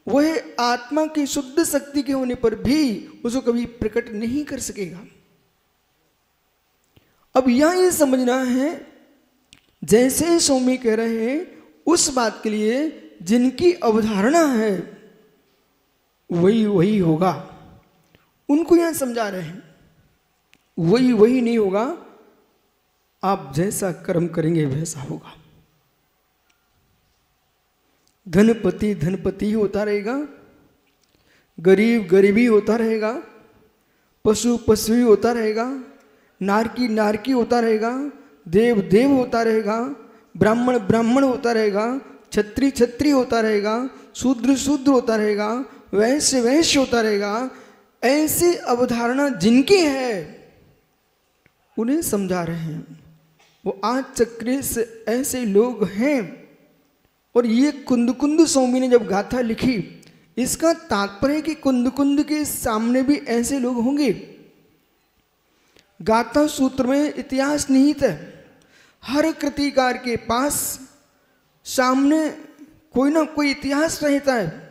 वह आत्मा की शुद्ध शक्ति के होने पर भी उसको कभी प्रकट नहीं कर सकेगा। अब यहां ये समझना है, जैसे स्वामी कह रहे हैं उस बात के लिए जिनकी अवधारणा है वही वही होगा, उनको यहां समझा रहे हैं। वही वही नहीं होगा, आप जैसा कर्म करेंगे वैसा होगा। धनपति धनपति ही होता रहेगा, गरीब गरीबी होता रहेगा, पशु पशु ही होता रहेगा, नारकी नारकी होता रहेगा, देव देव होता रहेगा, ब्राह्मण ब्राह्मण होता रहेगा, छत्री छत्री होता रहेगा, शूद्र शूद्र होता रहेगा, वैश्य वैश्य होता रहेगा। ऐसी अवधारणा जिनकी है उन्हें समझा रहे हैं। वो आज चक्रे से ऐसे लोग हैं। और ये कुंद कुंद स्वामी ने जब गाथा लिखी, इसका तात्पर्य कि कुंद कुंद के सामने भी ऐसे लोग होंगे। गाथा सूत्र में इतिहास निहित है। हर कृतिकार के पास सामने कोई ना कोई इतिहास रहता है।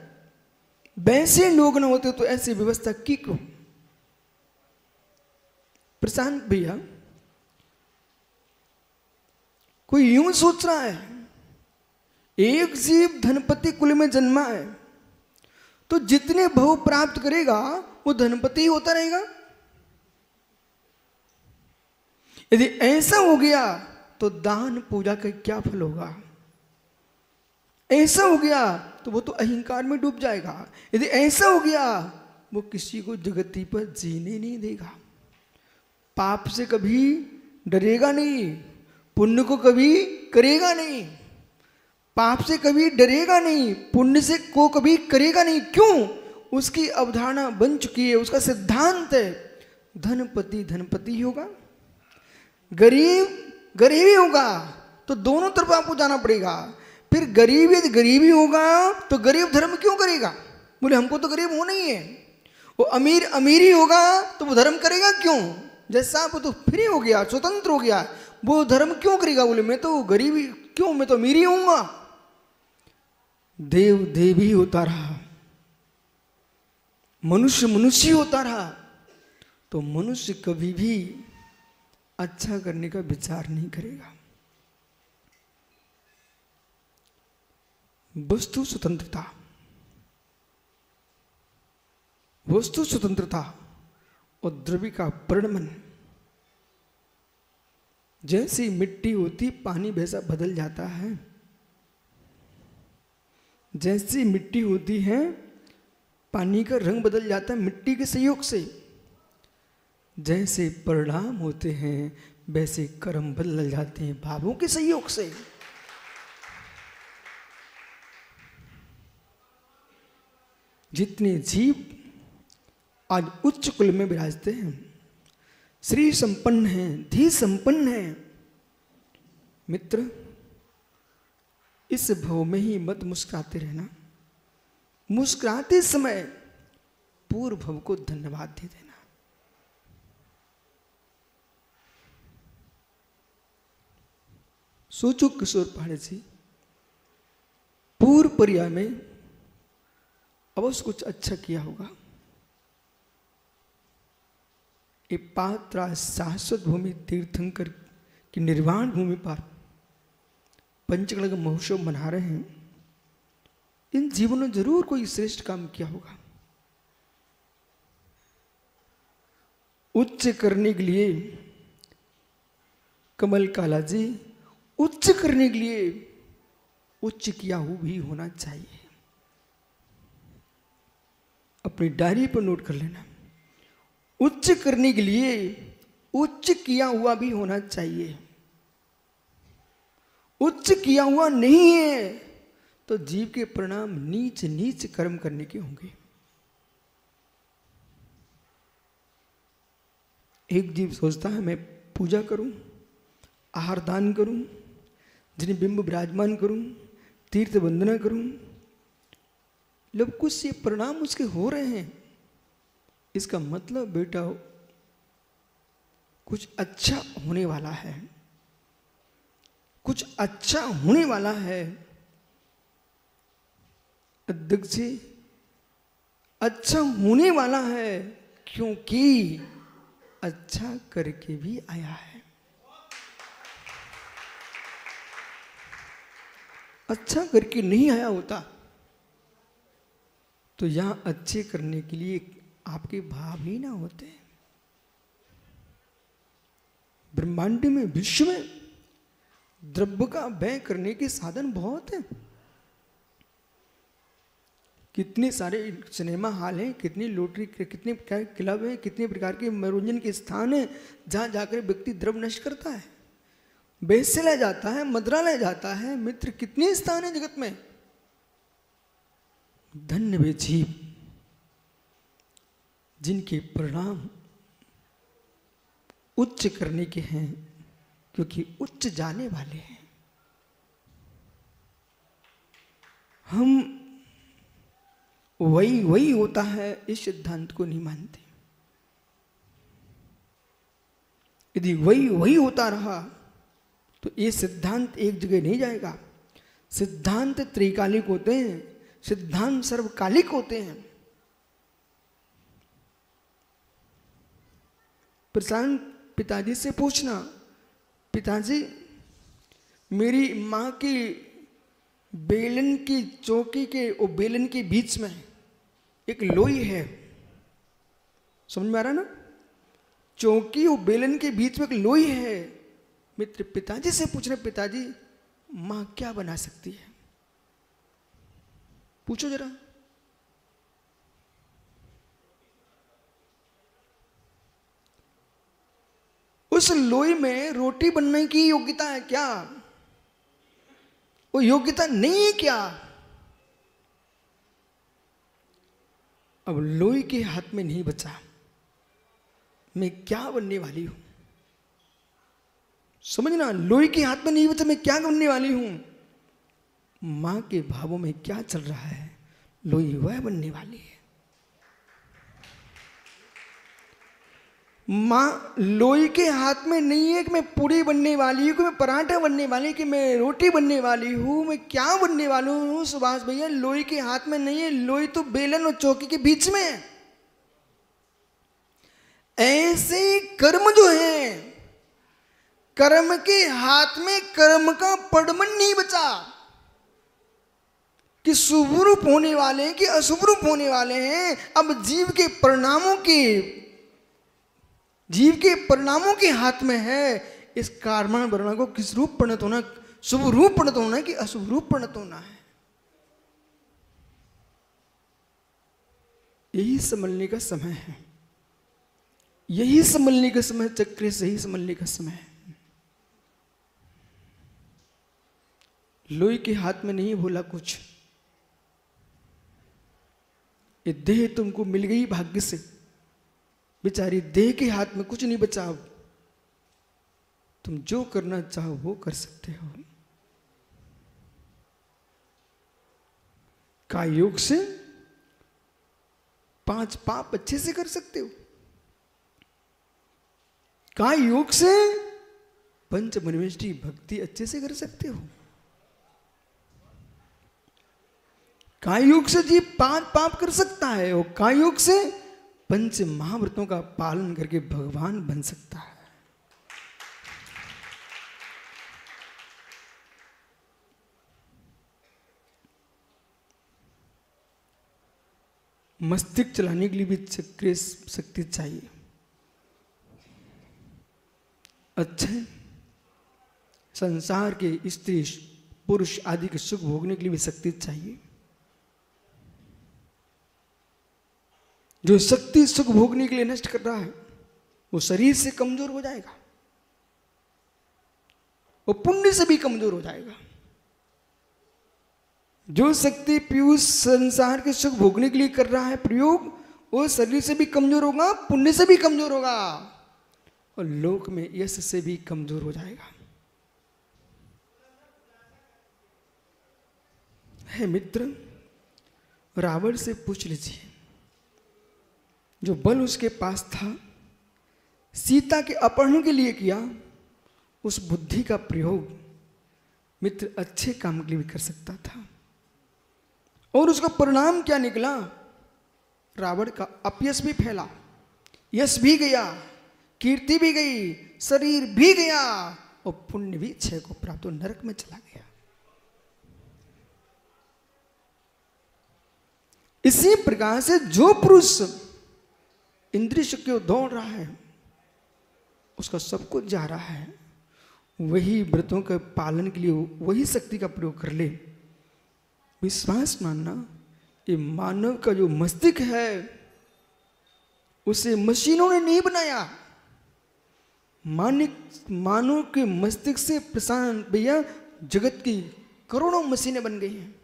वैसे लोग न होते तो ऐसी व्यवस्था की क्यों? प्रशांत भैया, कोई यूं सोच रहा है, एक जीव धनपति कुल में जन्मा है तो जितने भव प्राप्त करेगा वो धनपति ही होता रहेगा। यदि ऐसा हो गया तो दान पूजा का क्या फल होगा? ऐसा हो गया तो वो तो अहंकार में डूब जाएगा। यदि ऐसा हो गया वो किसी को जगती पर जीने नहीं देगा, पाप से कभी डरेगा नहीं, पुण्य को कभी करेगा नहीं, पाप से कभी डरेगा नहीं, पुण्य से को कभी करेगा नहीं। क्यों? उसकी अवधारणा बन चुकी है, उसका सिद्धांत है धनपति धनपति ही होगा, गरीब गरीब ही होगा। तो दोनों तरफ आपको जाना पड़ेगा। फिर गरीब यदि गरीबी होगा तो गरीब धर्म क्यों करेगा? बोले हमको तो गरीब होना ही है। वो अमीर अमीर ही होगा तो वो धर्म करेगा क्यों? जैसा वो तो फ्री हो गया, स्वतंत्र हो गया, वो धर्म क्यों करेगा? बोले मैं तो गरीब ही क्यों, मैं तो अमीर ही होऊंगा। देव देव ही होता रहा, मनुष्य मनुष्य ही होता रहा, तो मनुष्य कभी भी अच्छा करने का विचार नहीं करेगा। वस्तु स्वतंत्रता, वस्तु स्वतंत्रता और द्रव्य का परिणमन। जैसी मिट्टी होती पानी वैसा बदल जाता है, जैसी मिट्टी होती है पानी का रंग बदल जाता है मिट्टी के सहयोग से। जैसे परिणाम होते हैं वैसे कर्म बदल जाते हैं भावों के सहयोग से। जितने जीव आज उच्च कुल में विराजते हैं, श्री संपन्न हैं, धी संपन्न हैं, मित्र इस भव में ही मत मुस्कुराते रहना। मुस्कुराते समय पूर्व भव को धन्यवाद दे देना। सोचो किशोर पहाड़े जी, पूर्व पर्याय में अवश्य कुछ अच्छा किया होगा। ये पात्रा शाश्वत भूमि तीर्थंकर की निर्वाण भूमि पर पंचकला का महोत्सव मना रहे हैं। इन जीवनों ने जरूर कोई श्रेष्ठ काम किया होगा। उच्च करने के लिए कमल काला जी, उच्च करने के लिए उच्च किया हुआ भी होना चाहिए। अपनी डायरी पर नोट कर लेना, उच्च करने के लिए उच्च किया हुआ भी होना चाहिए। उच्च किया हुआ नहीं है तो जीव के परिणाम नीच नीच कर्म करने के होंगे। एक जीव सोचता है मैं पूजा करूं, आहार दान करूं, जिन्हें बिंब विराजमान करूं, तीर्थ वंदना करूं, जब कुछ ये परिणाम उसके हो रहे हैं, इसका मतलब बेटा कुछ अच्छा होने वाला है, कुछ अच्छा होने वाला है। अध्यक्ष जी अच्छा होने वाला है, क्योंकि अच्छा करके भी आया है। अच्छा करके नहीं आया होता तो यहां अच्छे करने के लिए आपके भाव ही ना होते। ब्रह्मांड में, विश्व में द्रव्य का व्यय करने के साधन बहुत हैं। कितने सारे सिनेमा हॉल हैं, कितनी लॉटरी, कितने क्लब हैं, कितने प्रकार के मनोरंजन के स्थान हैं जहां जाकर व्यक्ति द्रव्य नष्ट करता है, बेसे ले जाता है, मदरा ले जाता है। मित्र, कितने स्थान हैं जगत में। धन्य वे जीव जिनके परिणाम उच्च करने के हैं, क्योंकि उच्च जाने वाले हैं। हम वही होता है इस सिद्धांत को नहीं मानते। यदि वही होता रहा तो ये सिद्धांत एक जगह नहीं जाएगा। सिद्धांत त्रिकालिक होते हैं, सिद्धांत सर्वकालिक होते हैं। प्रशांत पिताजी से पूछना, पिताजी मेरी माँ की बेलन की चौकी के और बेलन के बीच में एक लोई है, समझ में आ रहा ना? चौकी और बेलन के बीच में एक लोई है। मित्र पिताजी से पूछ रहे, पिताजी माँ क्या बना सकती है? पूछो जरा। उस लोई में रोटी बनने की योग्यता है क्या? वो योग्यता नहीं है क्या? अब लोई के हाथ में नहीं बचा, मैं क्या बनने वाली हूं? समझना, लोई के हाथ में नहीं बचा, मैं क्या बनने वाली हूं? मां के भावों में क्या चल रहा है, लोई वह बनने वाली है। मां लोई के हाथ में नहीं है कि मैं पूरी बनने वाली हूं, कि मैं पराठा बनने वाली, कि मैं रोटी बनने वाली हूं, मैं क्या बनने वाली हूं? सुभाष भैया, लोई के हाथ में नहीं है, लोई तो बेलन और चौकी के बीच में है। ऐसे कर्म जो है, कर्म के हाथ में कर्म का पड़मन नहीं बचा कि शुभ रूप होने वाले हैं कि अशुभ रूप होने वाले हैं। अब जीव के परिणामों के हाथ में है इस कार्बन वर्ण को किस रूप परिणत होना, शुभ रूप परिणत होना है कि अशुभ रूप परिणत होना है। यही समझने का समय है, यही समझने का समय, चक्र से ही समझने का समय है। लोई के हाथ में नहीं बोला कुछ, ये देह तुमको मिल गई भाग्य से, बेचारी देह के हाथ में कुछ नहीं बचा। अब तुम जो करना चाहो वो कर सकते हो। काय योग से 5 पाप अच्छे से कर सकते हो, काय योग से पंच मनवेष्टि भक्ति अच्छे से कर सकते हो। काय योग से जीव 5 पाप कर सकता है और काय योग से पंच महाव्रतों का पालन करके भगवान बन सकता है। मस्तिष्क चलाने के लिए भी चक्रीय शक्ति चाहिए। अच्छे संसार के स्त्री पुरुष आदि के सुख भोगने के लिए भी शक्ति चाहिए। जो शक्ति सुख भोगने के लिए नष्ट कर रहा है वो शरीर से कमजोर हो जाएगा, वो पुण्य से भी कमजोर हो जाएगा। जो शक्ति पीयूष संसार के सुख भोगने के लिए कर रहा है प्रयोग, वो शरीर से भी कमजोर होगा, पुण्य से भी कमजोर होगा और लोक में यश से भी कमजोर हो जाएगा। है मित्र, रावण से पूछ लीजिए, जो बल उसके पास था सीता के अपहरण के लिए किया, उस बुद्धि का प्रयोग मित्र अच्छे काम के लिए भी कर सकता था। और उसका परिणाम क्या निकला? रावण का अपयश भी फैला, यश भी गया, कीर्ति भी गई, शरीर भी गया और पुण्य भी क्षय को प्राप्त, नरक में चला गया। इसी प्रकार से जो पुरुष इंद्रिय शक्ति को दौड़ रहा है, उसका सब कुछ जा रहा है, वही व्रतों के पालन के लिए वही शक्ति का प्रयोग कर ले। विश्वास मानना, ये मानव का जो मस्तिष्क है उसे मशीनों ने नहीं बनाया। मानव के मस्तिष्क से प्रशांत भैया जगत की करोड़ों मशीनें बन गई हैं।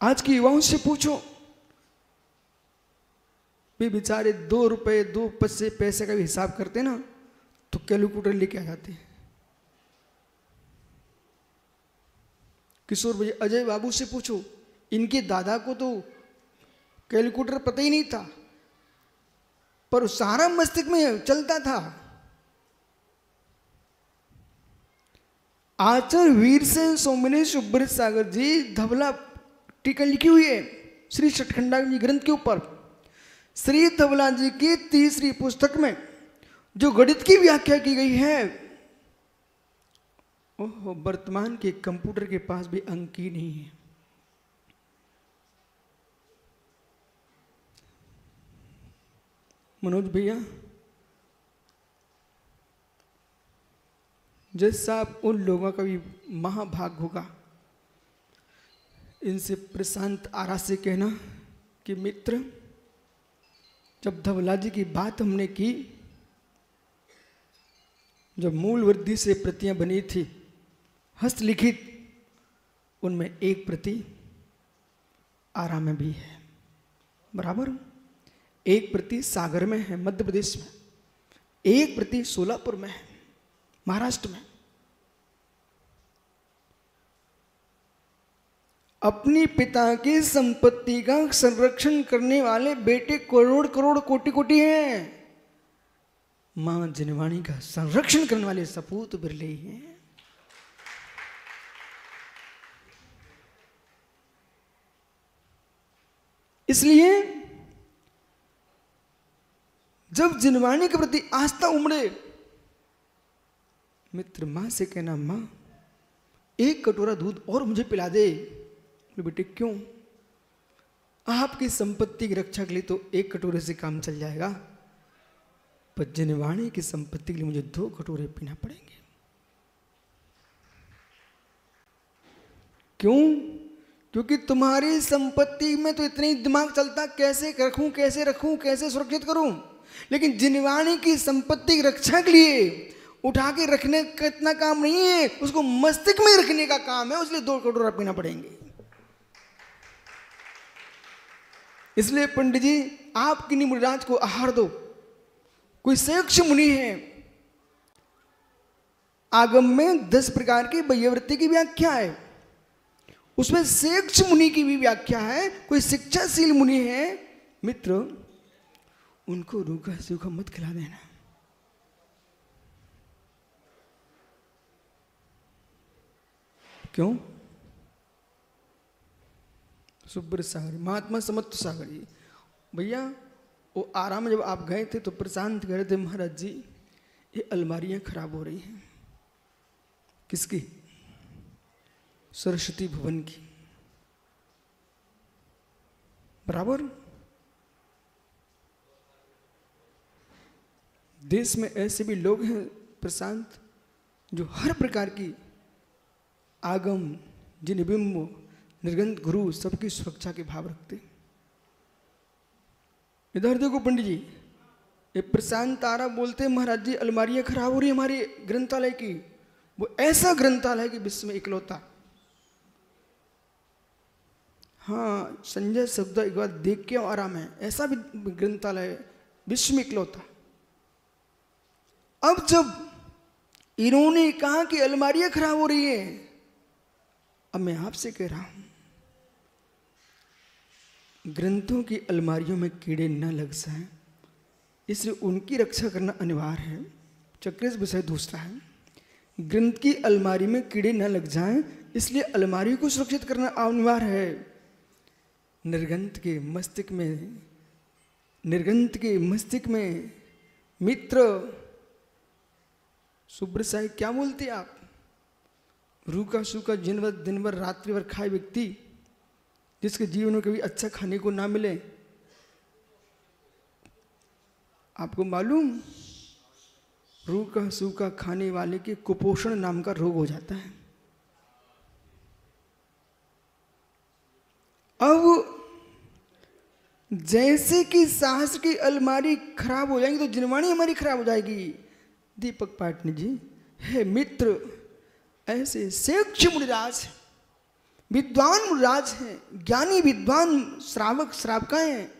आज के युवाओं से पूछो, वे बेचारे 2 रुपए 2 पैसे का भी हिसाब करते ना तो कैलकुलेटर लेके आ जाते हैं। किशोर भैया अजय बाबू से पूछो, इनके दादा को तो कैलकुलेटर पता ही नहीं था, पर सारा मस्तिष्क में चलता था। आचार्य वीरसेन सोमनी सुब्रत सागर जी धवला टीका लिखी हुई है श्री सतखंडा जी ग्रंथ के ऊपर। श्री धवला जी की तीसरी पुस्तक में जो गणित की व्याख्या की गई है, ओह वर्तमान के कंप्यूटर के पास भी अंक ही नहीं है। मनोज भैया, जैसा आप उन लोगों का भी महाभाग होगा, इनसे प्रशांत आरा से कहना कि मित्र, जब धवला जी की बात हमने की, जब मूल वृद्धि से प्रतियां बनी थी हस्तलिखित, उनमें एक प्रति आरा में भी है, बराबर। एक प्रति सागर में है मध्य प्रदेश में, एक प्रति सोलापुर में है महाराष्ट्र में। अपनी पिता की संपत्ति का संरक्षण करने वाले बेटे करोड़ करोड़ कोटि कोटि हैं, मां जिनवाणी का संरक्षण करने वाले सपूत बिरले ही हैं। इसलिए जब जिनवाणी के प्रति आस्था उमड़े, मित्र मां से कहना, मां एक कटोरा दूध और मुझे पिला दे। बेटे क्यों? आपकी संपत्ति की रक्षा के लिए तो एक कटोरे से काम चल जाएगा, पर जिनवाणी की संपत्ति के लिए मुझे 2 कटोरे पीना पड़ेंगे। क्यों? क्योंकि तुम्हारी संपत्ति में तो इतनी दिमाग चलता, कैसे रखूं, कैसे रखूं, कैसे सुरक्षित करूं, लेकिन जिनवाणी की संपत्ति की रक्षा के लिए उठा के रखने का इतना काम नहीं है, उसको मस्तिष्क में रखने का काम है, इसलिए 2 कटोरा पीना पड़ेंगे। इसलिए पंडित जी, आप किन्हीं मुनिराज को आहार दो। कोई श्रेष्ठ मुनि है, आगम में 10 प्रकार की वैयावृत्ति की व्याख्या है, उसमें श्रेष्ठ मुनि की भी व्याख्या है। कोई शिक्षाशील मुनि है, मित्र उनको रूखा सूखा मत खिला देना। क्यों? सुब्रत सागर, महात्मा समत्व सागर जी भैया, वो आराम में जब आप गए थे तो प्रशांत कह रहे थे, महाराज जी ये अलमारियां खराब हो रही हैं। किसकी? सरस्वती भवन की, बराबर। देश में ऐसे भी लोग हैं प्रशांत, जो हर प्रकार की आगम, जिनबिंब, निर्गंध, गुरु सबकी सुरक्षा के भाव रखते। इधर देखो पंडित जी, ये प्रशांत तारा बोलते, महाराज जी अलमारियां खराब हो रही हमारे ग्रंथालय की। वो ऐसा ग्रंथालय कि विश्व में इकलौता। हाँ, संजय शब्द एक बार देख के आराम है, ऐसा भी ग्रंथालय विश्व में इकलौता। अब जब इन्होंने कहा कि अलमारियां खराब हो रही है, अब मैं आपसे कह रहा हूं, ग्रंथों की अलमारियों में कीड़े न लग जाएं, इसलिए उनकी रक्षा करना अनिवार्य है। चक्रेश विषय दूसरा है, ग्रंथ की अलमारी में कीड़े न लग जाएं, इसलिए अलमारी को सुरक्षित करना अनिवार्य है। निर्गंत के मस्तिष्क में मित्र सुब्र साहिब क्या बोलते आप? रूखा सूखा दिन भर रात्रि भर खाए व्यक्ति, जिसके जीवन में कभी अच्छा खाने को ना मिले, आपको मालूम रूखा सूखा खाने वाले के कुपोषण नाम का रोग हो जाता है। अब जैसे कि शास्त्र की अलमारी खराब हो जाएगी तो जिनवाणी हमारी खराब हो जाएगी। दीपक पाटनी जी, हे मित्र, ऐसे शेक्ष मुनिराज, विद्वान मुनिराज हैं, ज्ञानी विद्वान श्रावक श्रावकाएं हैं,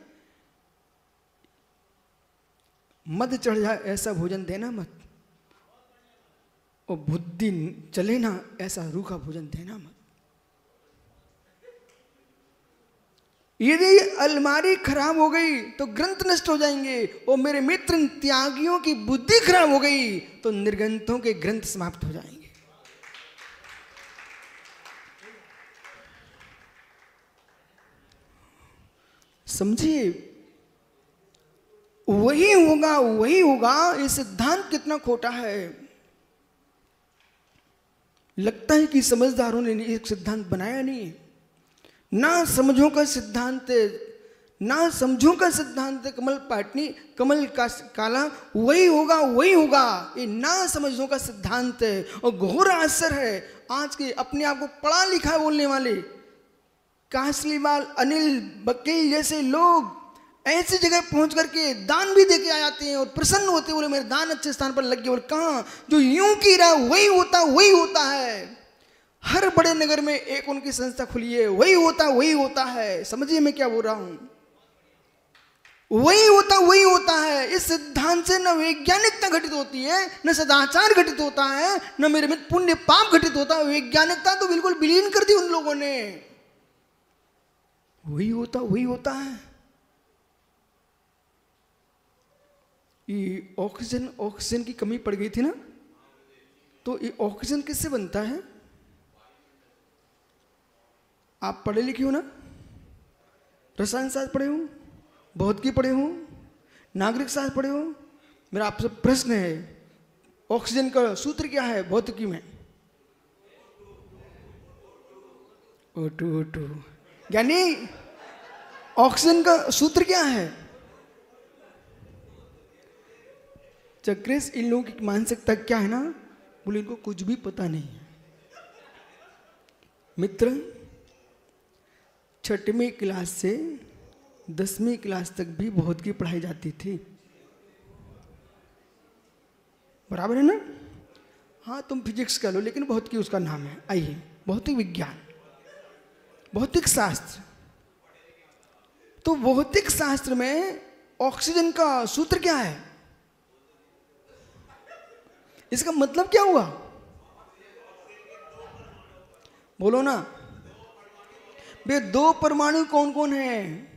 मद चढ़ जाए ऐसा भोजन देना मत, और बुद्धि चले ना ऐसा रूखा भोजन देना मत। यदि अलमारी खराब हो गई तो ग्रंथ नष्ट हो जाएंगे, और मेरे मित्र त्यागियों की बुद्धि खराब हो गई तो निर्गंथों के ग्रंथ समाप्त हो जाएंगे। समझिए, वही होगा। ये सिद्धांत कितना खोटा है। लगता है कि समझदारों ने एक सिद्धांत बनाया नहीं। ना समझों का सिद्धांत है कमल पाटनी, कमल का काला, वही होगा। ये ना समझों का सिद्धांत है। और घोर आश्चर्य है, आज के अपने आप को पढ़ा लिखा बोलने वाले कासलीवाल, अनिल बकील जैसे लोग ऐसी जगह पहुंच करके दान भी देके आ जाते हैं और प्रसन्न होते, बोले मेरे दान अच्छे स्थान पर लग गए। और कहाँ जो यूं की रहा वही होता है। हर बड़े नगर में एक उनकी संस्था खुली है, वही होता है। समझिए मैं क्या बोल रहा हूं, वही होता है। इस सिद्धांत से न वैज्ञानिकता घटित होती है, न सदाचार घटित होता है, न मेरे में पुण्य पाप घटित होता है। वैज्ञानिकता तो बिल्कुल विलीन कर दी उन लोगों ने। वही होता है। ये ऑक्सीजन की कमी पड़ गई थी ना, तो ये ऑक्सीजन किससे बनता है? आप पढ़े लिखे हो ना, रसायन शास्त्र पढ़े हो, भौतिकी पढ़े हो, नागरिक शास्त्र पढ़े हो। मेरा आपसे प्रश्न है, ऑक्सीजन का सूत्र क्या है भौतिकी में? O2 यानी ऑक्सीजन का सूत्र क्या है? चक्रेश, इन लोगों की मानसिकता क्या है ना, बोले इनको कुछ भी पता नहीं है। मित्र, 6वीं क्लास से 10वीं क्लास तक भी भौतिकी पढ़ाई जाती थी, बराबर है ना? हाँ, तुम फिजिक्स कह लो, लेकिन भौतिकी उसका नाम है। आइए, भौतिक विज्ञान, भौतिक शास्त्र। तो भौतिक शास्त्र में ऑक्सीजन का सूत्र क्या है? इसका मतलब क्या हुआ? बोलो ना बे, 2 परमाणु कौन कौन है?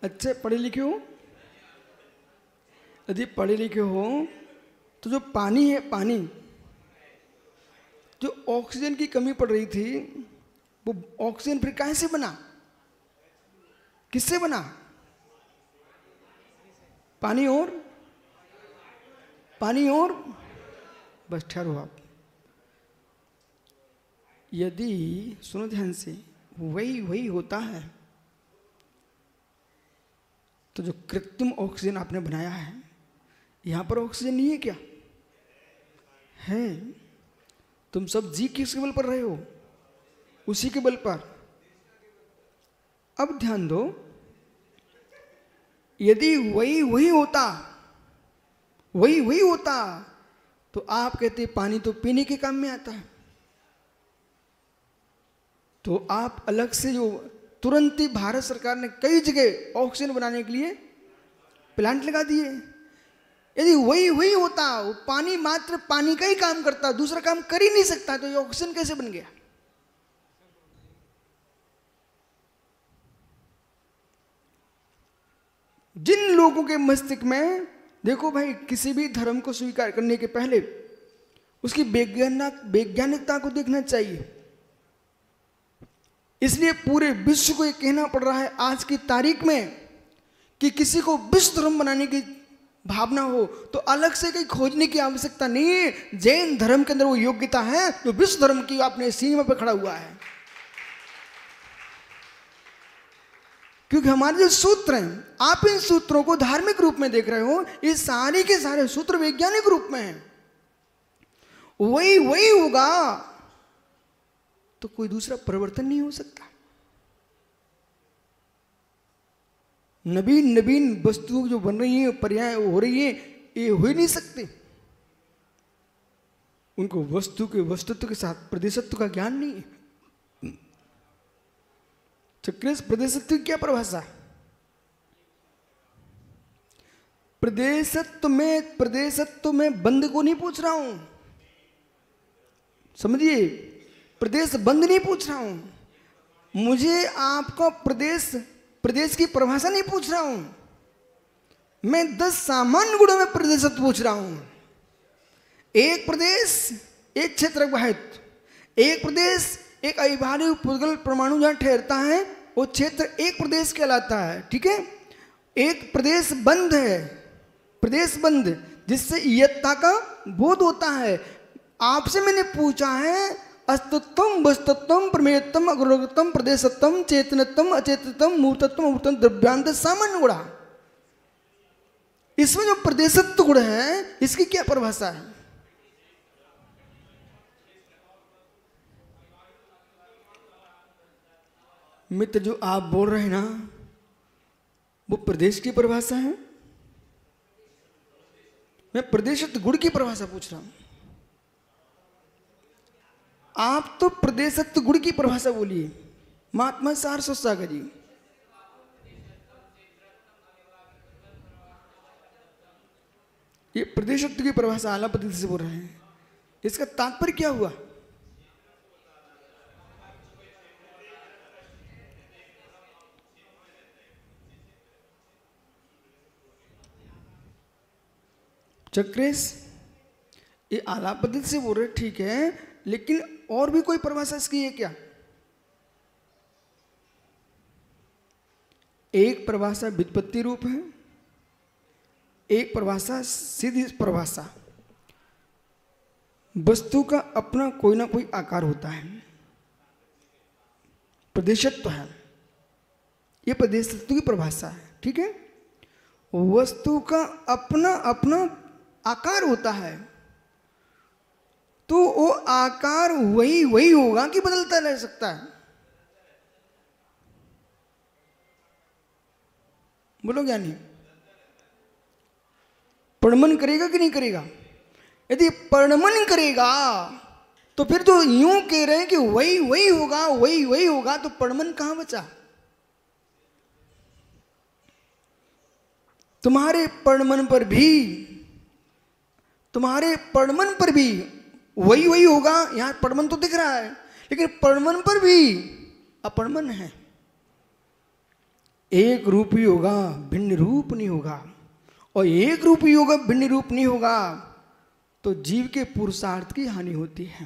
अच्छे पढ़े लिखे हो? यदि पढ़े लिखे हो तो जो पानी है, पानी जो ऑक्सीजन की कमी पड़ रही थी, वो ऑक्सीजन फिर कहां से बना? किससे बना? पानी और बस ठहरो आप। यदि सुनो ध्यान से, वही होता है, तो जो कृत्रिम ऑक्सीजन आपने बनाया है, यहां पर ऑक्सीजन नहीं है क्या? है। तुम सब जी किसके बल पर रहे हो? उसी के बल पर। अब ध्यान दो, यदि वही होता तो आप कहते पानी तो पीने के काम में आता है, तो आप अलग से जो तुरंत ही भारत सरकार ने कई जगह ऑक्सीजन बनाने के लिए प्लांट लगा दिए। यदि वही होता, वो पानी मात्र पानी का ही काम करता, दूसरा काम कर ही नहीं सकता, तो ये ऑक्सीजन कैसे बन गया? जिन लोगों के मस्तिष्क में, देखो भाई, किसी भी धर्म को स्वीकार करने के पहले उसकी वैज्ञानिकता को देखना चाहिए। इसलिए पूरे विश्व को ये कहना पड़ रहा है आज की तारीख में कि किसी को विश्व धर्म बनाने की भावना हो तो अलग से कहीं खोजने की आवश्यकता नहीं है। जैन धर्म के अंदर वो योग्यता है जो विश्व धर्म की अपने सीमा पर खड़ा हुआ है। क्योंकि हमारे जो सूत्र हैं, आप इन सूत्रों को धार्मिक रूप में देख रहे हो, ये सारे के सारे सूत्र वैज्ञानिक रूप में हैं। वही होगा तो कोई दूसरा परिवर्तन नहीं हो सकता। नवीन वस्तुओं जो बन रही है, पर्याय हो रही है, ये हो ही नहीं सकते। उनको वस्तु के वस्तुत्व के साथ प्रदेशत्व का ज्ञान नहीं है। चक्रेश, प्रदेशत्व की क्या परिभाषा? प्रदेशत्व में बंद को नहीं पूछ रहा हूं, समझिए, प्रदेश बंद नहीं पूछ रहा हूं। मुझे आपका प्रदेश की परिभाषा नहीं पूछ रहा हूं। मैं 10 सामान्य गुणों में प्रदेशत्व पूछ रहा हूं। एक प्रदेश, एक क्षेत्र वाहित, एक प्रदेश, एक अविभाज्य पुद्गल परमाणु जहां ठहरता है वो क्षेत्र एक प्रदेश कहलाता है। ठीक है। एक प्रदेश बंद है, प्रदेश बंद, जिससे इयत्ता का बोध होता है। आपसे मैंने पूछा है अस्तित्वम, वस्तुत्वम, प्रमेयत्वम, अग्रगतम, प्रदेशत्वम, चेतनत्वम, अचेतनत्वम, मूर्तत्वम, अमूर्तत्वम, द्रव्यांत, सामान्य गुण। इसमें जो प्रदेशत्व गुण है इसकी क्या परिभाषा है? मित्र, जो आप बोल रहे हैं ना, वो प्रदेश की परिभाषा है। मैं प्रदेशत्व गुण की परिभाषा पूछ रहा हूं। आप तो प्रदेशत्व गुण की परिभाषा बोलिए। महात्मा सारस्वत सागर जी, ये प्रदेशत्व की परिभाषा आला पद्धति से बोल रहे हैं। इसका तात्पर्य क्या हुआ? चक्रेश, ये आला पद्धति से बोल रहे, ठीक है, लेकिन और भी कोई परिभाषा इसकी है क्या? एक परिभाषा व्युत्पत्ति रूप है, एक परिभाषा सीधी परिभाषा। वस्तु का अपना कोई ना कोई आकार होता है, प्रदेशत्व है, ये प्रदेशत्व की परिभाषा है। ठीक है। वस्तु का अपना अपना आकार होता है, तो वो आकार वही होगा कि बदलता रह सकता है? बोलो ज्ञानी, परिणमन करेगा कि नहीं करेगा? यदि परिणमन करेगा तो फिर तो यूं कह रहे हैं कि वही होगा, वही होगा, तो परिणमन कहां बचा? तुम्हारे परिणमन पर भी वही होगा। यहां परिणमन तो दिख रहा है, लेकिन परिणमन पर भी अपरिणमन है। एक रूप ही होगा, भिन्न रूप नहीं होगा। और एक रूप ही होगा, भिन्न रूप नहीं होगा, तो जीव के पुरुषार्थ की हानि होती है।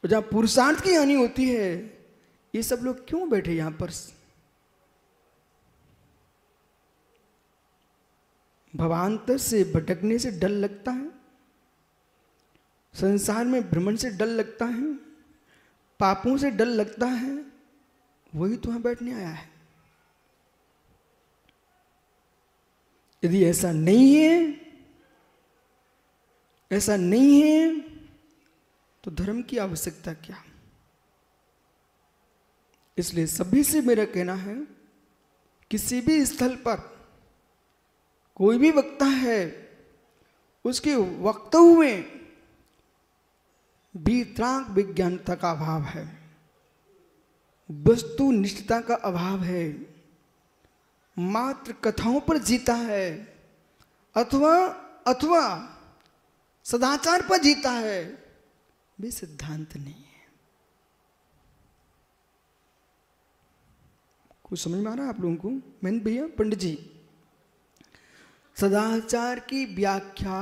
और जहां पुरुषार्थ की हानि होती है, ये सब लोग क्यों बैठे यहां पर? भवांतर से भटकने से डर लगता है, संसार में भ्रमण से डर लगता है, पापों से डर लगता है, वही तो यहां बैठने आया है। यदि ऐसा नहीं है तो धर्म की आवश्यकता क्या? इसलिए सभी से मेरा कहना है, किसी भी स्थल पर कोई भी वक्ता है, उसके वक्तव्य में वितराग विज्ञानता का अभाव है, वस्तु निष्ठता का अभाव है, मात्र कथाओं पर जीता है, अथवा सदाचार पर जीता है, वे सिद्धांत नहीं है। कुछ समझ में आ रहा है आप लोगों को? मैंने भैया पंडित जी, सदाचार की व्याख्या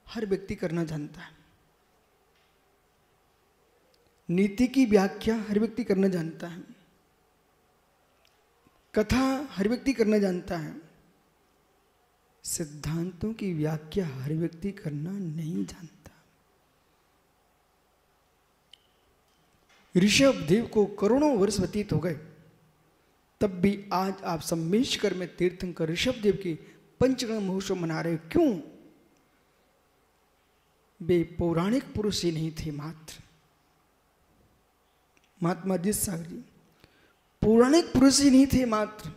हर व्यक्ति करना जानता है, नीति की व्याख्या हर व्यक्ति करना जानता है, कथा हर व्यक्ति करना जानता है, सिद्धांतों की व्याख्या हर व्यक्ति करना नहीं जानता। ऋषभ देव को करोड़ों वर्ष व्यतीत हो गए, तब भी आज आप सम्मेशकर में तीर्थंकर ऋषभ देव की पंचगण महोत्सव मना रहे। क्यों? वे पौराणिक पुरुष ही नहीं थे मात्र, महात्मा अजीत सागर जी पौराणिक पुरुष ही नहीं थे मात्र,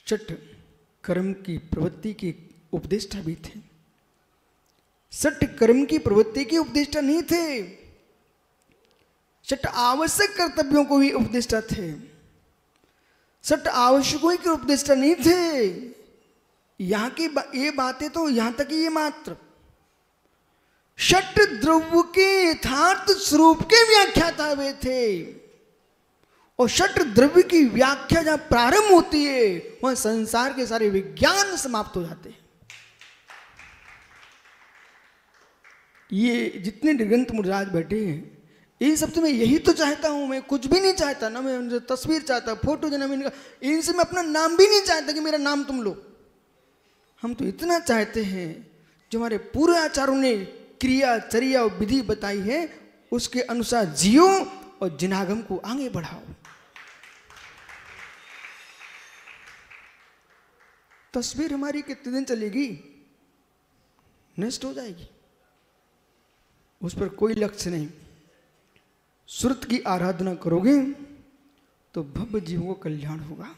षट कर्म की प्रवृत्ति के उपदेष्टा भी थे। षट कर्म की प्रवृत्ति के उपदेष्टा नहीं थे, षट आवश्यक कर्तव्यों को भी उपदेष्टा थे। षट आवश्यकों के उपदेष्टा नहीं थे। यहां की ये बातें तो यहां तक ये मात्र षट द्रव्य के यथार्थ स्वरूप के व्याख्याता वे थे। और षट द्रव्य की व्याख्या जहां प्रारंभ होती है वहां संसार के सारे विज्ञान समाप्त हो जाते हैं। ये जितने दिगंत मुराज बैठे हैं, इन सब से मैं यही तो चाहता हूं, मैं कुछ भी नहीं चाहता ना, मैं तस्वीर चाहता, फोटो जन्म, इनसे मैं अपना नाम भी नहीं चाहता कि मेरा नाम तुम लो। हम तो इतना चाहते हैं जो हमारे पूरे आचार्यों ने क्रिया चर्या और विधि बताई है उसके अनुसार जियो और जिनागम को आगे बढ़ाओ। तस्वीर हमारी कितने दिन चलेगी? नष्ट हो जाएगी, उस पर कोई लक्ष्य नहीं। श्रुत की आराधना करोगे तो भव्य जीवों का कल्याण होगा।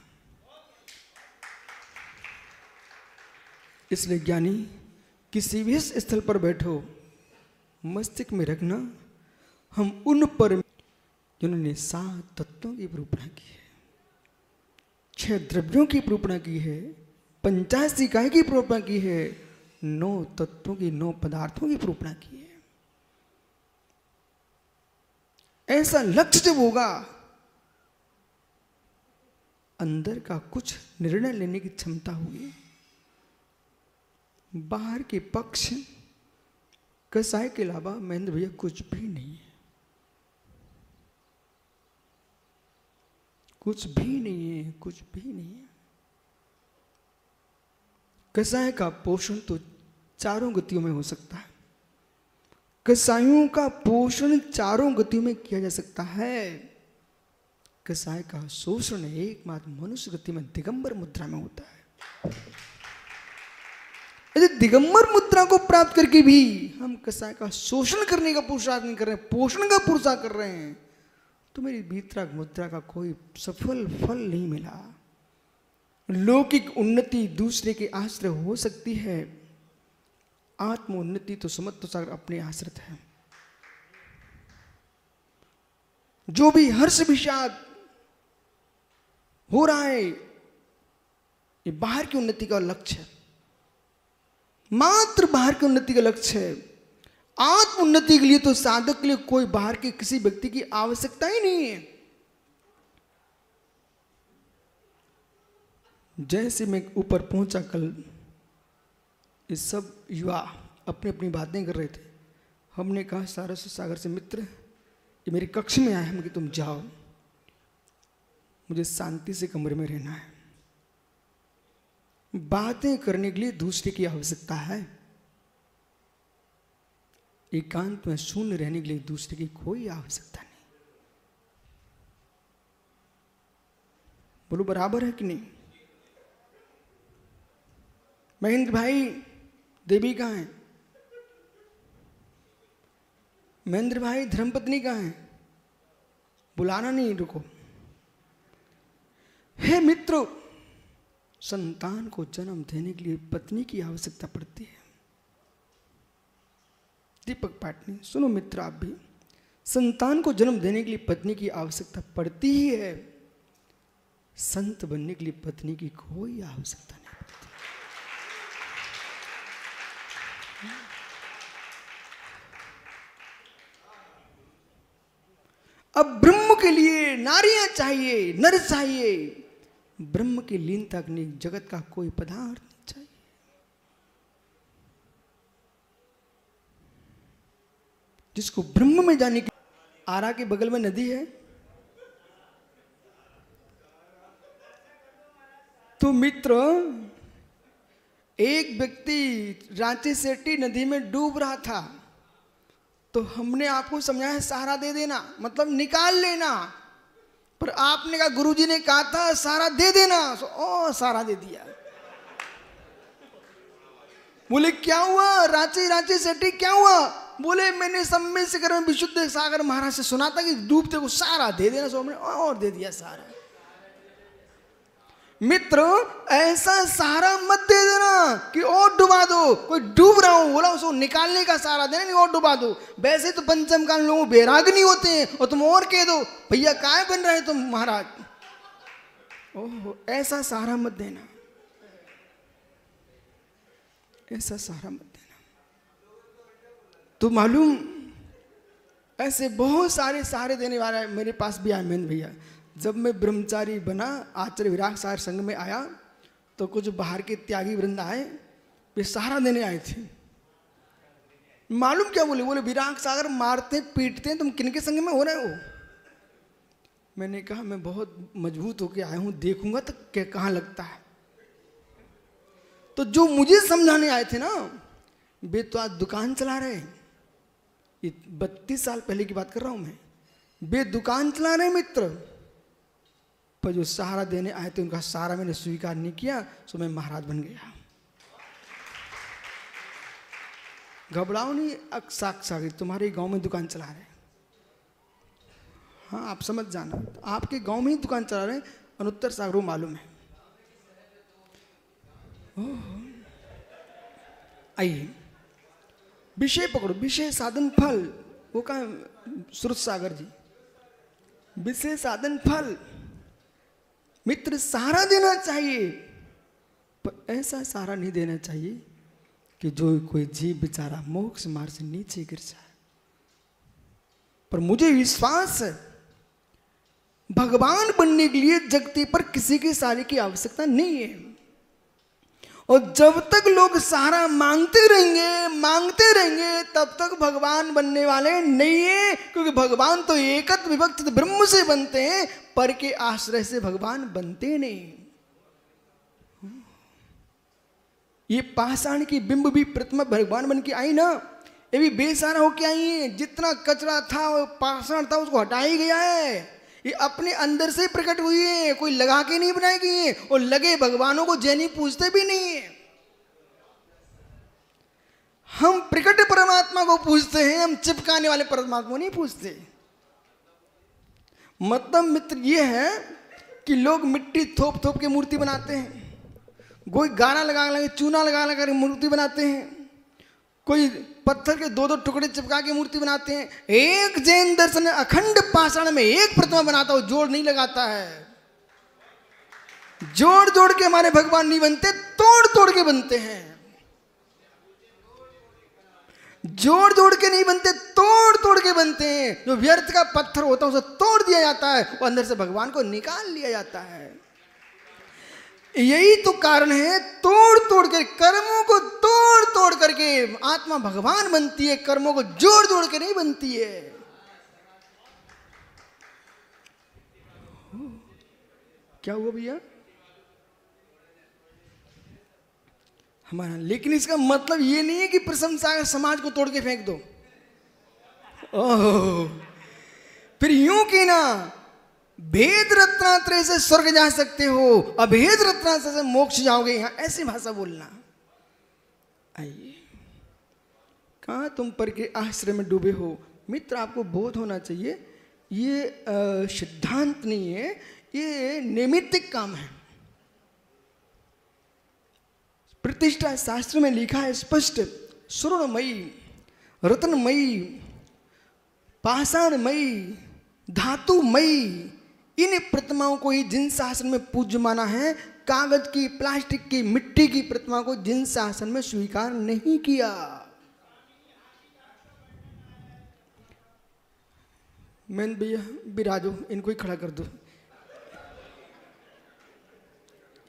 इसलिए ज्ञानी किसी भी स्थल पर बैठो, मस्तिष्क में रखना हम उन पर जिन्होंने 7 तत्वों की निरूपणा की है, 6 द्रव्यों की निरूपणा की है, 85 इकाई की निरूपणा की है, 9 तत्वों की 9 पदार्थों की निरूपणा की है। ऐसा लक्ष्य जब होगा, अंदर का कुछ निर्णय लेने की क्षमता होगी। बाहर के पक्ष कसाय के अलावा महेंद्र भैया कुछ भी नहीं है, कुछ भी नहीं है, कुछ भी नहीं है। कसाय का पोषण तो 4 गतियों में हो सकता है, कसायों का पोषण 4 गतियों में किया जा सकता है। कसाय का शोषण एकमात्र मनुष्य गति में दिगंबर मुद्रा में होता है। यदि दिगंबर मुद्रा को प्राप्त करके भी हम कसाय का शोषण करने का पुरुषार्थ नहीं कर रहे हैं, पोषण का पुरुषार्थ कर रहे हैं, तो मेरी भीतरा मुद्रा का कोई सफल फल नहीं मिला। लौकिक उन्नति दूसरे के आश्रय हो सकती है, आत्म उन्नति तो समत्व सागर अपने आश्रित है। जो भी हर्ष विषाद हो रहा है ये बाहर की उन्नति का लक्ष्य है, मात्र बाहर की उन्नति का लक्ष्य है। आत्म उन्नति के लिए तो साधक के लिए कोई बाहर के किसी व्यक्ति की आवश्यकता ही नहीं है। जैसे मैं ऊपर पहुंचा कल, ये सब युवा अपनी अपनी बातें कर रहे थे। हमने कहा सारस्वत सागर से मित्र ये मेरी कक्ष में आए, हम कि तुम जाओ, मुझे शांति से कमरे में रहना है। बातें करने के लिए दूसरे की आवश्यकता है, एकांत में शून्य रहने के लिए दूसरे की कोई आवश्यकता नहीं। बोलो बराबर है कि नहीं? महेंद्र भाई देवी कहाँ है? महेंद्र भाई धर्मपत्नी कहाँ है? बुलाना नहीं, रुको। हे मित्रों, संतान को जन्म देने के लिए पत्नी की आवश्यकता पड़ती है। दीपक पाटनी सुनो मित्र, आप भी, संतान को जन्म देने के लिए पत्नी की आवश्यकता पड़ती ही है। संत बनने के लिए पत्नी की कोई आवश्यकता नहीं पड़ती। अब ब्रह्म के लिए नारियां चाहिए, नर चाहिए, ब्रह्म की लीनता करने जगत का कोई पदार्थ नहीं चाहिए। जिसको ब्रह्म में जाने की, आरा के बगल में नदी है, तो मित्र एक व्यक्ति रांची सेठी नदी में डूब रहा था, तो हमने आपको समझाया सहारा दे देना मतलब निकाल लेना, पर आपने कहा, गुरुजी ने कहा था सहारा दे देना, सहारा दे दिया। बोले क्या हुआ रांची सेठी, क्या हुआ? बोले मैंने सम्मेद शिखर में विशुद्ध सागर महाराज से सुना था कि डूबते को सहारा दे देना, सो हमने और दे दिया सहारा। मित्र ऐसा सहारा मत दे देना कि और डुबा दो। कोई डूब रहा हूं बोला उसको निकालने का सहारा देना, नहीं और डुबा दो। वैसे तो पंचम काल लोगों बैराग नहीं होते हैं, और तुम और कह दो भैया काय बन रहे तुम महाराज। ओह ऐसा सहारा मत देना, ऐसा सहारा मत देना। तो मालूम ऐसे बहुत सारे सहारे देने वाला मेरे पास भी आए मेन भैया। जब मैं ब्रह्मचारी बना, आचार्य विराग सागर संघ में आया, तो कुछ बाहर के त्यागी वृंद आए, वे सहारा देने आए थे। मालूम क्या बोले? बोले विराग सागर मारते पीटते हैं, तुम किनके संग में हो रहे हो? मैंने कहा मैं बहुत मजबूत होके आया हूं, देखूंगा तो क्या कहाँ लगता है। तो जो मुझे समझाने आए थे ना, वे तो आज दुकान चला रहे हैं। ये 32 साल पहले की बात कर रहा हूं मैं। वे दुकान चला रहे मित्र, पर जो सहारा देने आए थे उनका सहारा मैंने स्वीकार नहीं किया, सो मैं महाराज बन गया। घबराओ नहीं, साक्षात तुम्हारे गांव में दुकान चला रहे हैं। हाँ आप समझ जाना, आपके गांव में ही दुकान चला रहे हैं, अनुत्तर सागर मालूम है। आइए विषय पकड़ो, विषय साधन फल, वो कहा सुरत सागर जी। विषय साधन फल मित्र सहारा देना चाहिए, पर ऐसा सहारा नहीं देना चाहिए कि जो कोई जीव बेचारा मोक्ष मार्ग से नीचे गिर जाए। पर मुझे विश्वास है भगवान बनने के लिए जगती पर किसी के सहारे की आवश्यकता नहीं है। और जब तक लोग सहारा मांगते रहेंगे तब तक भगवान बनने वाले नहीं है, क्योंकि भगवान तो एकत्व विभक्त ब्रह्म से बनते हैं, पर के आश्रय से भगवान बनते नहीं। ये पाषाण की बिंब भी प्रतिमा भगवान बन के आई ना, ये भी बेसहारा होके आई है। जितना कचरा था वो पाषाण था उसको हटाया ही गया है। ये अपने अंदर से प्रकट हुई है, कोई लगा के नहीं बनाई गई है। और लगे भगवानों को जैनी पूजते भी नहीं है। हम प्रकट परमात्मा को पूजते हैं, हम चिपकाने वाले परमात्मा को नहीं पूजते। मतलब मित्र ये है कि लोग मिट्टी थोप थोप के मूर्ति बनाते हैं, कोई गाना लगा चूना लगा मूर्ति बनाते हैं, कोई पत्थर के 2-2 टुकड़े चिपका के मूर्ति बनाते हैं। एक जैन दर्शन अखंड पाषाण में एक प्रतिमा बनाता हो, जोड़ नहीं लगाता है। जोड़ जोड़ के हमारे भगवान नहीं बनते, तोड़ तोड़ के बनते हैं। जोड़ जोड़ के नहीं बनते, तोड़ तोड़ के बनते हैं। जो व्यर्थ का पत्थर होता है उसे तोड़ दिया जाता है, वो अंदर से भगवान को निकाल लिया जाता है। यही तो कारण है, तोड़ तोड़ कर कर्मों को तोड़ तोड़ करके आत्मा भगवान बनती है, कर्मों को जोड़ जोड़ के नहीं बनती है। क्या हुआ भैया हमारा? लेकिन इसका मतलब ये नहीं है कि प्रशंसा का समाज को तोड़ के फेंक दो। ओह फिर यूं की ना, भेद रत्नात्रय से स्वर्ग जा सकते हो, अभेद रत्नात्रय से मोक्ष जाओगे, यहां ऐसी भाषा बोलना। आइए कहां तुम पर के आश्रय में डूबे हो मित्र, आपको बोध होना चाहिए ये सिद्धांत नहीं है, ये नैमित्तिक काम है। प्रतिष्ठा शास्त्र में लिखा है स्पष्ट, स्वर्णमयी, रत्नमयी, पाषाणमयी, धातुमयी, इन प्रतिमाओं को ही जिन शासन में पूज्य माना है, कागज की, प्लास्टिक की, मिट्टी की प्रतिमा को जिन शासन में स्वीकार नहीं किया। मैं भैया विराजो, इनको ही खड़ा कर दो,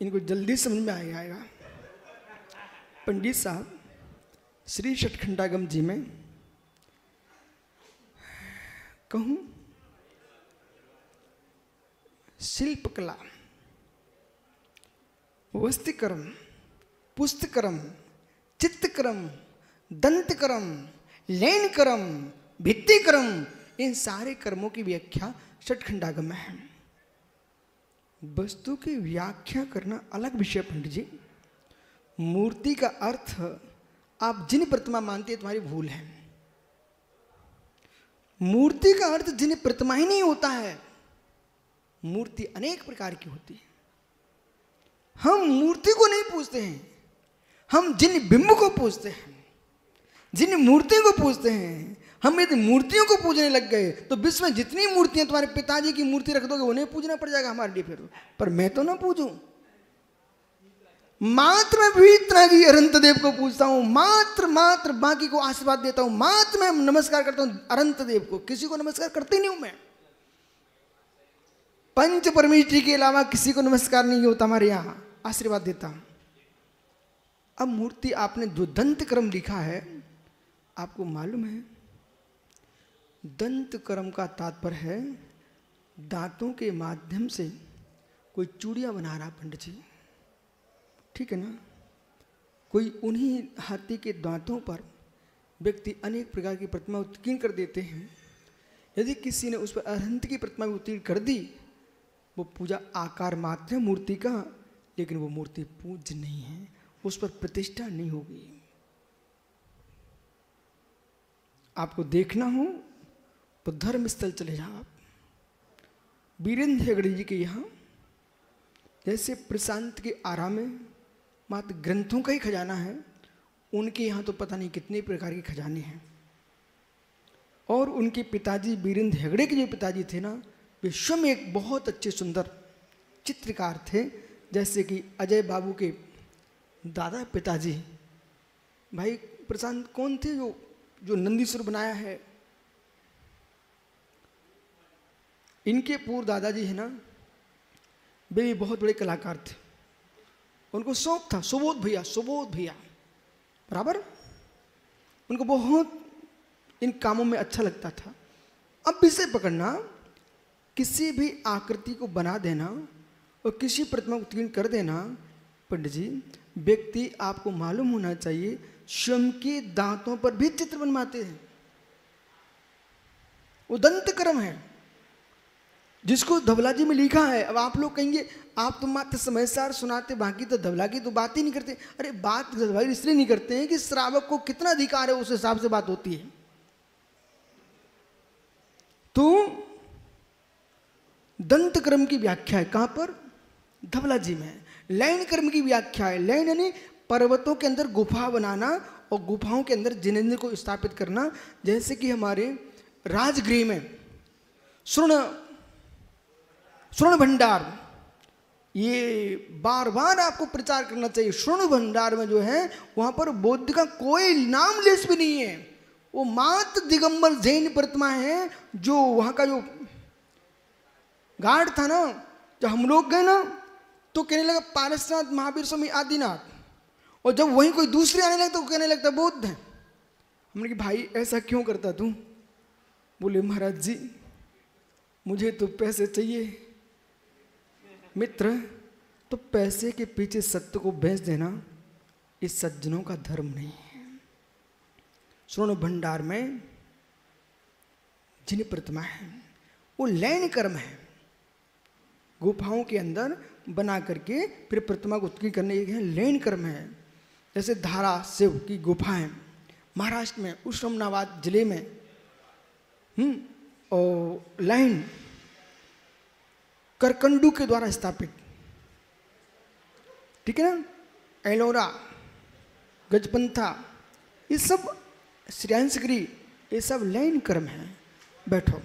इनको जल्दी समझ में आएगा। पंडित साहब श्री षटखंडागम जी में कहूं शिल्पकला, वस्त्रकर्म, पुस्तकर्म, चित्रकर्म, दंतकर्म, लेनकर्म, भित्तिकर्म, इन सारे कर्मों की व्याख्या षटखंडागम में है। वस्तु की व्याख्या करना अलग विषय पंडित जी। मूर्ति का अर्थ आप जिन प्रतिमा मानते हैं तुम्हारी भूल है। मूर्ति का अर्थ जिन प्रतिमा ही नहीं होता है। मूर्ति अनेक प्रकार की होती है। हम मूर्ति को नहीं पूजते हैं, हम जिन बिंब को पूजते हैं, जिन मूर्ति को पूजते हैं। हम यदि मूर्तियों को पूजने लग गए तो विश्व में जितनी मूर्तियां, तुम्हारे पिताजी की मूर्ति रख दोगे उन्हें पूजना पड़ जाएगा हमारे लिए फिर। पर मैं तो ना पूजूं, मात्र मैं पवित्र की अनंत देव को पूजता हूं, मात्र बाकी को आशीर्वाद देता हूं, मात्र मैं नमस्कार करता हूं अनंत देव को, किसी को नमस्कार करती नहीं हूं मैं। पंच परमेश्वरी के अलावा किसी को नमस्कार नहीं होता हमारे यहां, आशीर्वाद देता हूं। अब मूर्ति आपने जो दंत कर्म लिखा है, आपको मालूम है दंत कर्म का तात्पर्य है दांतों के माध्यम से कोई चूड़ियां बना रहा पंडित जी, ठीक है ना। कोई उन्हीं हाथी के दांतों पर व्यक्ति अनेक प्रकार की प्रतिमा उत्कीर्ण कर देते हैं। यदि किसी ने उस पर अरहंत की प्रतिमा उत्कीर्ण कर दी, वो पूजा आकार मात्र है मूर्ति का, लेकिन वो मूर्ति पूज्य नहीं है, उस पर प्रतिष्ठा नहीं होगी। आपको देखना हो तो धर्म स्थल चले जाओ आप। वीरेंद्र हेगड़े जी के यहाँ जैसे प्रशांत के आराम में मात्र ग्रंथों का ही खजाना है, उनके यहाँ तो पता नहीं कितने प्रकार के खजाने हैं। और उनके पिताजी वीरेंद्र हेगड़े के जो पिताजी थे ना, विश्व में एक बहुत अच्छे सुंदर चित्रकार थे। जैसे कि अजय बाबू के दादा पिताजी भाई प्रशांत कौन थे जो नंदीश्वर बनाया है, इनके पूर्व दादाजी है ना, वे भी बहुत बड़े कलाकार थे। उनको शौक था, सुबोध भैया बराबर, उनको बहुत इन कामों में अच्छा लगता था। अब विषय पकड़ना, किसी भी आकृति को बना देना और किसी प्रतिमा को उत्कीर्ण कर देना पंडित जी, व्यक्ति आपको मालूम होना चाहिए स्वयं के दांतों पर भी चित्र बनवाते हैं। वो दंत कर्म है जिसको धवला जी में लिखा है। अब आप लोग कहेंगे आप तो मात्र समयसार सुनाते, बाकी तो धवला की तो बात ही नहीं करते। अरे बात धवला इसलिए नहीं करते हैं कि श्रावक को कितना अधिकार है उस हिसाब से बात होती है। तो दंत कर्म की व्याख्या है कहां पर? धवला जी में। लैन कर्म की व्याख्या है, लैन यानी पर्वतों के अंदर गुफा बनाना और गुफाओं के अंदर जिनेंद्र को स्थापित करना। जैसे कि हमारे राजगृह में स्वर्ण भंडार, ये बार बार आपको प्रचार करना चाहिए। स्वर्ण भंडार में जो है वहां पर बौद्ध का कोई नाम लेस भी नहीं है। वो मात्र दिगंबर जैन प्रतिमा है। जो वहां का जो गार्ड था ना, जब हम लोग गए ना तो कहने लगा पारसनाथ, महावीर स्वामी, आदिनाथ। और जब वहीं कोई दूसरे आने लगता तो कहने लगता बौद्ध है। हमने कि भाई ऐसा क्यों करता तू? बोले महाराज जी मुझे तो पैसे चाहिए। मित्र, तो पैसे के पीछे सत्य को बेच देना इस सज्जनों का धर्म नहीं है। स्वर्ण भंडार में जिन प्रतिमा है वो लैन कर्म है, गुफाओं के अंदर बना करके फिर प्रतिमा को उत्कीर्ण करने के लैन कर्म है। जैसे धारा शिव की गुफा है महाराष्ट्र में, उस्मानाबाद जिले में, और लाइन करकंडू के द्वारा स्थापित, ठीक है ना, एलोरा, गजपंथा, ये सब श्रेयांसगिरी, ये सब लैन कर्म है। बैठो।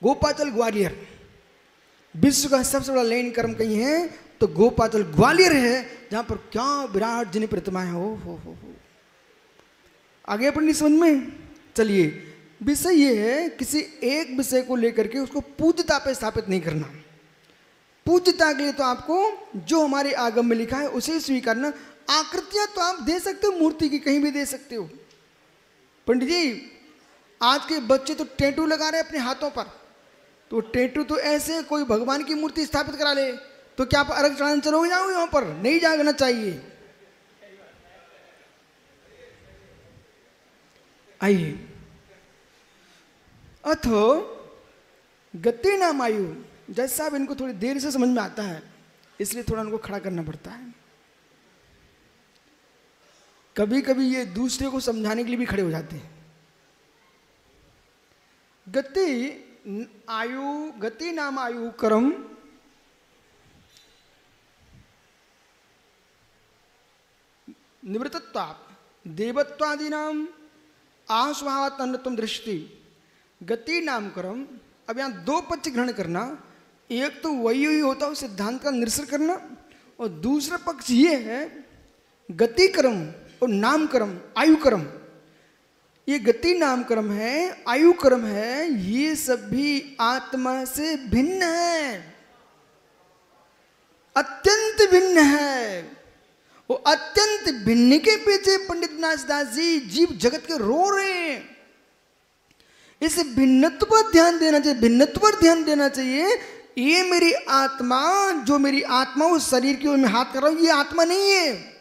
गोपाचल ग्वालियर विश्व का सबसे बड़ा लैन कर्म कहीं है तो गोपाचल ग्वालियर है, जहां पर क्या विराट जिन प्रतिमाएं हो। आगे अपन समझ में चलिए। विषय ये है किसी एक विषय को लेकर के उसको पूज्यता पे स्थापित नहीं करना। पूज्यता के लिए तो आपको जो हमारे आगम में लिखा है उसे स्वीकारना। आकृतियां तो आप दे सकते हो, मूर्ति की कहीं भी दे सकते हो। पंडित जी आज के बच्चे तो टैटू लगा रहे हैं अपने हाथों पर, तो टैटू तो ऐसे कोई भगवान की मूर्ति स्थापित करा ले तो क्या आप अर्घ चढ़ाने चलोगे? जाओ यहां पर नहीं जाना चाहिए। आइए, अथो गति नाम आयु। जज साहब इनको थोड़ी देर से समझ में आता है इसलिए थोड़ा उनको खड़ा करना पड़ता है। कभी कभी ये दूसरे को समझाने के लिए भी खड़े हो जाते हैं। गति आयु, गति नाम आयु कर्म निवृत्तत्वा देवत्वादि नाम आस्वावत अन्नतम दृष्टि। गति नाम कर्म, अब यहाँ दो पक्ष ग्रहण करना। एक तो वही होता है सिद्धांत का निरसन करना, और दूसरा पक्ष ये है गति कर्म और नाम कर्म, आयु कर्म। ये गति नाम कर्म है, आयु कर्म है, ये सभी आत्मा से भिन्न है, अत्यंत भिन्न है। वो अत्यंत भिन्न के पीछे पंडित नासदास जी जीव जगत के रो रहे हैं। इस भिन्नत्व पर ध्यान देना चाहिए, भिन्नत्व पर ध्यान देना चाहिए। ये मेरी आत्मा, जो मेरी आत्मा उस शरीर की ओर मैं हाथ कर रहा हूं, ये आत्मा नहीं है,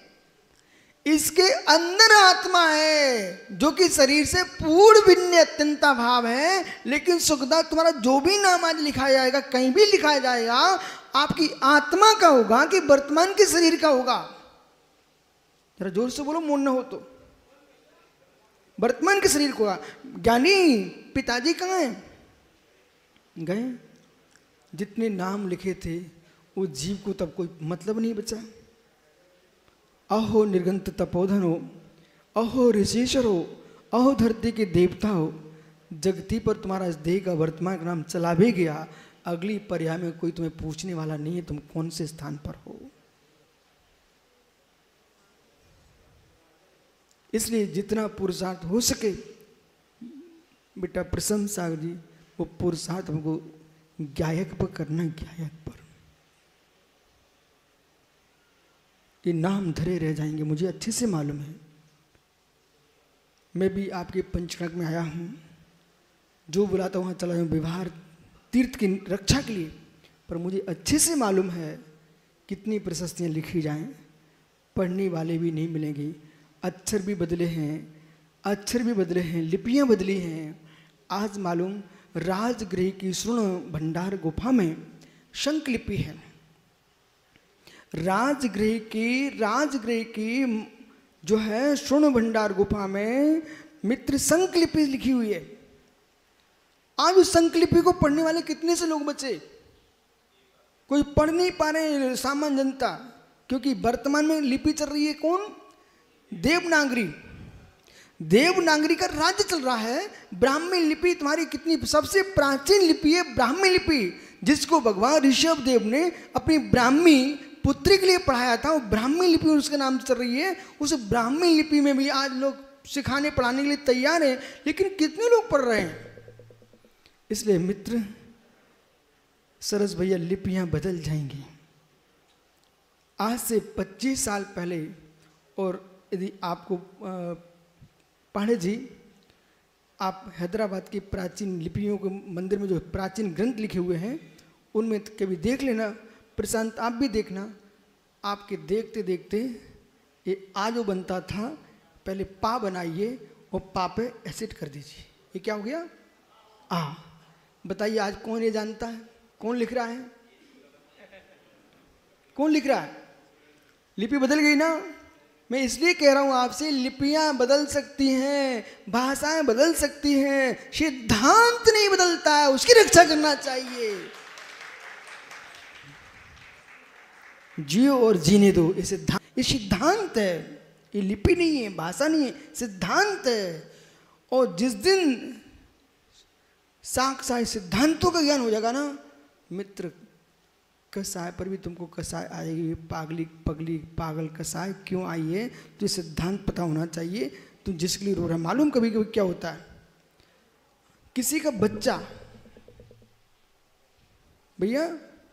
इसके अंदर आत्मा है जो कि शरीर से पूर्ण भिन्न अत्यंता भाव है। लेकिन सुखदा तुम्हारा जो भी नाम आज लिखा जाएगा, कहीं भी लिखा जाएगा, आपकी आत्मा का होगा कि वर्तमान के शरीर का होगा? जरा जोर से बोलो, मौन न हो तो। वर्तमान के शरीर को होगा। ज्ञानी पिताजी कहाँ हैं? गए। जितने नाम लिखे थे उस जीव को तब कोई मतलब नहीं बचा। अहो निर्गंत तपोधन हो, अहो ऋषिश्वर हो, अहो धरती के देवता हो, जगती पर तुम्हारा इस देह का वर्तमान का नाम चला भी गया, अगली पर्याय में कोई तुम्हें पूछने वाला नहीं है तुम कौन से स्थान पर हो। इसलिए जितना पुरुषार्थ हो सके बेटा प्रसन्न सागर जी, वो पुरुषार्थ हमको गायक पर करना, गायक पर। ये नाम धरे रह जाएंगे, मुझे अच्छे से मालूम है। मैं भी आपके पंचकर्म में आया हूँ, जो बुलाता वहाँ चला जाऊँ व्यवहार तीर्थ की रक्षा के लिए, पर मुझे अच्छे से मालूम है कितनी प्रशस्तियाँ लिखी जाएं, पढ़ने वाले भी नहीं मिलेंगे। अक्षर भी बदले हैं, अक्षर भी बदले हैं, लिपियाँ बदली हैं। आज मालूम राजगृह की स्वर्ण भंडार गुफा में शंख लिपि है। राजगृह की जो है स्वर्ण भंडार गुफा में मित्र शंख लिपि लिखी हुई है। आज उस शंख लिपि को पढ़ने वाले कितने से लोग बचे? कोई पढ़ नहीं पा रहे सामान्य जनता, क्योंकि वर्तमान में लिपि चल रही है कौन? देवनागरी। देवनागरी का राज्य चल रहा है। ब्राह्मी लिपि तुम्हारी कितनी सबसे प्राचीन लिपि है ब्राह्मी लिपि, जिसको भगवान ऋषभ देव ने अपनी ब्राह्मी पुत्री के लिए पढ़ाया था। वो ब्राह्मी लिपि उसके नाम से चल रही है। उस ब्राह्मी लिपि में भी आज लोग सिखाने पढ़ाने के लिए तैयार हैं, लेकिन कितने लोग पढ़ रहे हैं? इसलिए मित्र सरस भैया, लिपियां बदल जाएंगी। आज से 25 साल पहले, और यदि आपको पांडे जी आप हैदराबाद की प्राचीन लिपियों के मंदिर में जो प्राचीन ग्रंथ लिखे हुए हैं उनमें कभी देख लेना। प्रशांत आप भी देखना, आपके देखते देखते ये आ जो बनता था, पहले पा बनाइए और पा पे एसिड कर दीजिए। ये क्या हो गया? आ। बताइए आज कौन ये जानता है? कौन लिख रहा है? कौन लिख रहा है? लिपि बदल गई ना। मैं इसलिए कह रहा हूं आपसे, लिपियां बदल सकती हैं, भाषाएं बदल सकती हैं, सिद्धांत नहीं बदलता है, उसकी रक्षा करना चाहिए। जियो और जीने दो, ये सिद्धांत है, ये लिपि नहीं है, भाषा नहीं है, सिद्धांत है। और जिस दिन साक्षात सिद्धांतों का ज्ञान हो जाएगा ना मित्र, कसाय पर भी तुमको कसाय आएगी। पागली पगली पागल कसाय क्यों आई है? तो सिद्धांत पता होना चाहिए। तुम जिसके लिए रो रहा, मालूम कभी कभी क्या होता है? किसी का बच्चा, भैया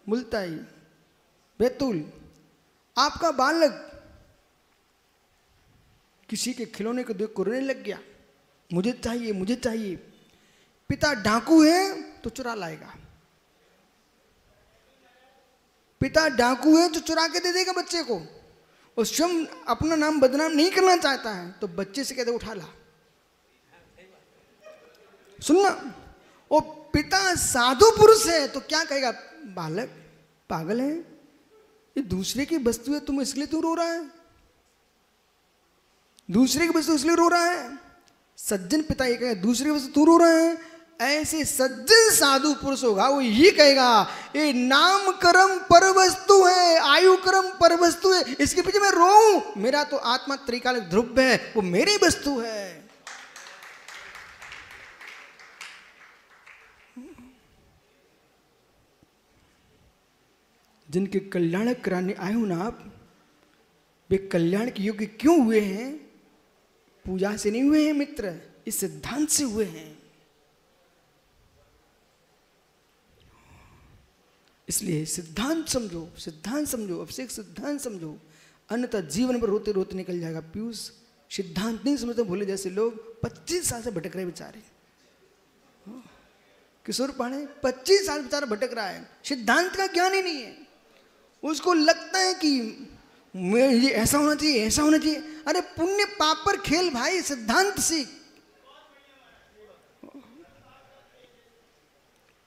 मुल्ताई, बैतूल, आपका बालक किसी के खिलौने को देख कर रोने लग गया, मुझे चाहिए मुझे चाहिए। पिता डाकू है तो चुरा लाएगा, पिता डाकू है तो चुरा के दे देगा बच्चे को, और स्वयं अपना नाम बदनाम नहीं करना चाहता है तो बच्चे से कहते उठा ला। सुनना, वो पिता साधु पुरुष है तो क्या कहेगा, बालक पागल है, ये दूसरे की वस्तु है, तुम इसलिए तू रो रहा है, दूसरे की वस्तु इसलिए रो रहा है। सज्जन पिता ये कहेगा दूसरे की वस्तु तू रो रहा है। ऐसे सज्जन साधु पुरुष होगा वो ये कहेगा ये नाम कर्म पर वस्तु है, आयु कर्म पर वस्तु है, इसके पीछे मैं रोऊं, मेरा तो आत्मा त्रिकालिक ध्रुव है, वो मेरी वस्तु है। जिनके कल्याण कराने आए हो ना आप, वे कल्याण के योग्य क्यों हुए हैं? पूजा से नहीं हुए हैं मित्र, इस सिद्धांत से हुए हैं। इसलिए सिद्धांत समझो, सिद्धांत समझो, अभिषेक सिद्धांत समझो, अन्यथा जीवन पर रोते रोते निकल जाएगा। पीयूष सिद्धांत नहीं समझते, भोले जैसे लोग 25 साल से भटक रहे बेचारे। किशोर पांडे 25 साल बेचारा भटक रहा है, सिद्धांत का ज्ञान ही नहीं है। उसको लगता है कि ये ऐसा होना चाहिए, ऐसा होना चाहिए। अरे पुण्य पाप पर खेल भाई, सिद्धांत सीख।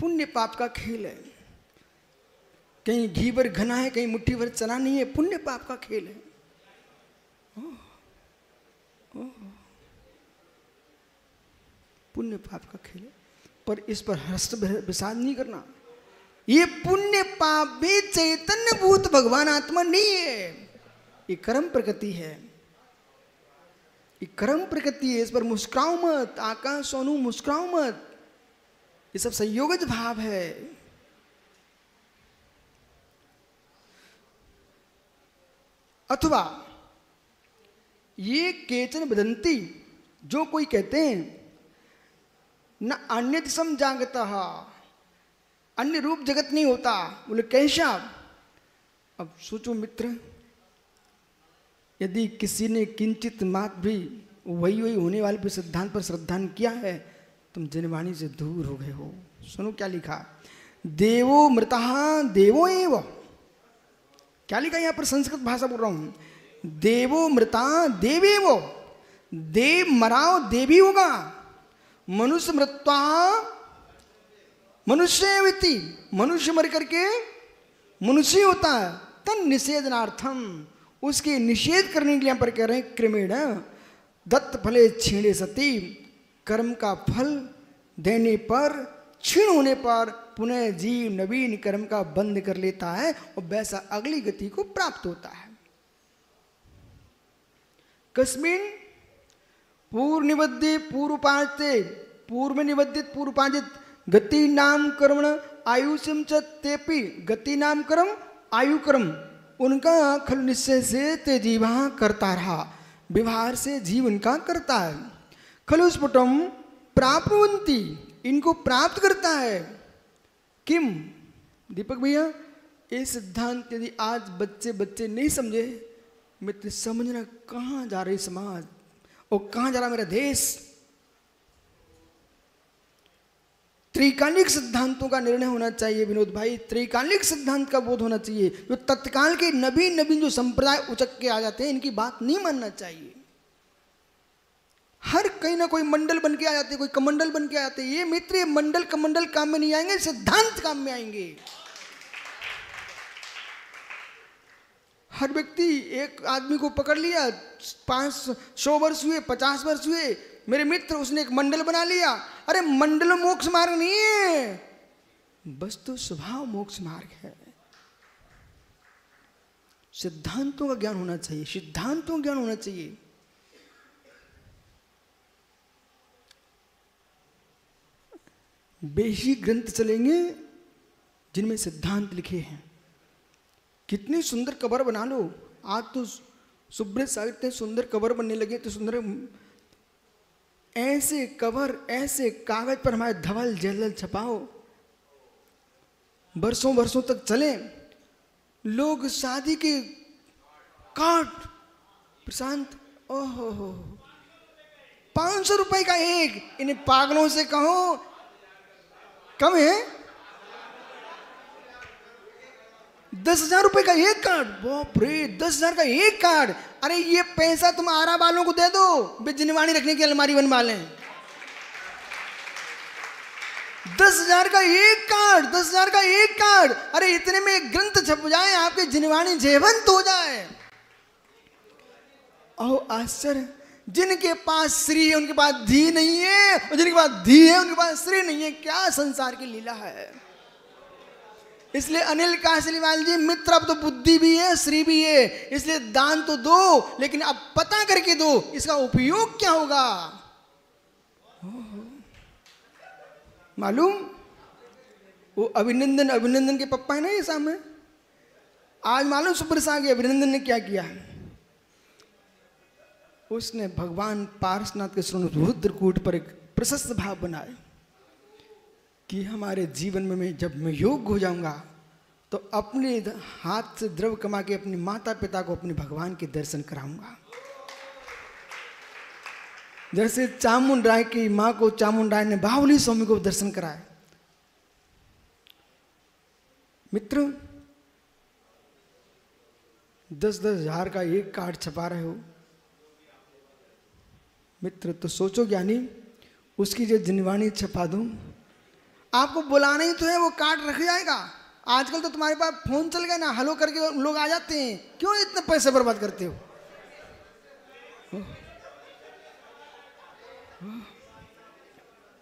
पुण्य पाप का खेल है, कहीं घी भर घना है, कहीं मुट्ठी भर चना नहीं है, पुण्य पाप का खेल है। पुण्य पाप का खेल है, पर इस पर हस्त विषाद नहीं करना। ये पुण्य पाप भी चैतन्य भूत भगवान आत्मा नहीं है, ये कर्म प्रकृति है, ये कर्म प्रकृति है। इस पर मुस्कुराओ मत, आकाश सोनू मुस्कुराओ मत, ये सब संयोगज भाव है। अथवा ये केचन वदंती, जो कोई कहते हैं न अन्य दिशम जागता, अन्य रूप जगत नहीं होता। बोले कैसा? अब सोचो मित्र, यदि किसी ने किंचित मात भी वही वही होने वाले भी सिद्धांत पर श्रद्धा किया है, तुम जनवाणी से दूर हो गए हो। सुनो क्या लिखा, देवो मृता देवो एव। क्या लिखा यहाँ पर, संस्कृत भाषा बोल रहा हूं। देवो मृता देवेवो, देव मराओ देवी होगा, मनुष्य मृत्वा मनुष्यविति, मनुष्य मर करके मनुष्य होता है। तन निषेधनार्थम, उसके निषेध करने के लिए यहाँ पर कह रहे हैं क्रमेण दत्त फले छीणे सती, कर्म का फल देने पर, क्षीण होने पर पुनः जीव नवीन कर्म का बंद कर लेता है और वैसा अगली गति को प्राप्त होता है। कस्मिन पूर्व निबद्धे पूर्वपाते, पूर्व में निबद्धित पूर्वपादित गति नाम कर्मण आयुष्यम च तेपि, गति नाम कर्म आयु कर्म उनका खल निश्चय से ते जीवा करता रहा, व्यवहार से जीव उनका करता है। खलु स्फुटम प्राप्नुवन्ति, इनको प्राप्त करता है। किम दीपक भैया, ये सिद्धांत यदि आज बच्चे बच्चे नहीं समझे, मित्र समझना कहाँ जा रही समाज और कहाँ जा रहा मेरा देश। त्रिकालिक सिद्धांतों का निर्णय होना चाहिए विनोद भाई, त्रिकालिक सिद्धांत का बोध होना चाहिए। जो तत्काल के नवीन नवीन जो संप्रदाय उचक के आ जाते हैं, इनकी बात नहीं मानना चाहिए। हर कहीं ना कोई मंडल बन के आ जाते, कोई कमंडल बन के आ जाते। ये मित्र, ये मंडल कमंडल काम में नहीं आएंगे, सिद्धांत काम में आएंगे। हर व्यक्ति, एक आदमी को पकड़ लिया, 500 वर्ष हुए, 50 वर्ष हुए, मेरे मित्र उसने एक मंडल बना लिया। अरे मंडल मोक्ष मार्ग नहीं है, बस तो स्वभाव मोक्ष मार्ग है। सिद्धांतों का ज्ञान होना चाहिए, सिद्धांतों का ज्ञान होना चाहिए। बेशी ग्रंथ चलेंगे जिनमें सिद्धांत लिखे हैं। कितनी सुंदर कबर बना लो, आज तो सुब्रत साहित्य सुंदर कबर बनने लगे, तो सुंदर ऐसे कवर, ऐसे कागज पर हमारे धवल जलल छपाओ, बरसों बरसों तक चले। लोग शादी के कार्ड, प्रशांत, ओहो हो, 500 रुपए का एक। इन्हें पागलों से कहो कम है। 10,000 रुपए का एक कार्ड, बाप रे, 10,000 का एक कार्ड। अरे ये पैसा तुम आरा वालों को दे दो, वे जिनवाणी रखने की अलमारी बनवा लें। 10,000 का एक कार्ड, 10,000 का एक कार्ड। अरे इतने में एक ग्रंथ छप जाए, आपके जिनवाणी जीवंत हो जाए। ओह आश्चर्य, जिनके पास श्री है उनके पास धी नहीं है, और जिनके पास धी है उनके पास श्री नहीं है। क्या संसार की लीला है। इसलिए अनिल कासलीवाल जी, मित्र अब तो बुद्धि भी है, श्री भी है, इसलिए दान तो दो, लेकिन अब पता करके दो इसका उपयोग क्या होगा। मालूम, वो अभिनंदन के पप्पा है ना ये सामने, आज मालूम सुप्रसाद के अभिनंदन ने क्या किया। उसने भगवान पार्श्वनाथ के रुद्रकूट पर एक प्रशस्त भाव बनाए कि हमारे जीवन में मैं योग्य हो जाऊंगा तो अपने हाथ से द्रव्य कमा के अपने माता पिता को अपने भगवान के दर्शन कराऊंगा। जैसे चामुंड राय की मां को चामुंड राय ने बाहुली स्वामी को दर्शन कराया। मित्र, 10-10 हजार का एक कार्ड छपा रहे हो मित्र, तो सोचो ज्ञानी, उसकी जो जिनवाणी छपा दूं, आपको बुलाना ही तो है, वो कार्ड रख जाएगा। आजकल तो तुम्हारे पास फोन चल गया ना, हेलो करके लोग आ जाते हैं। क्यों इतने पैसे बर्बाद करते हो।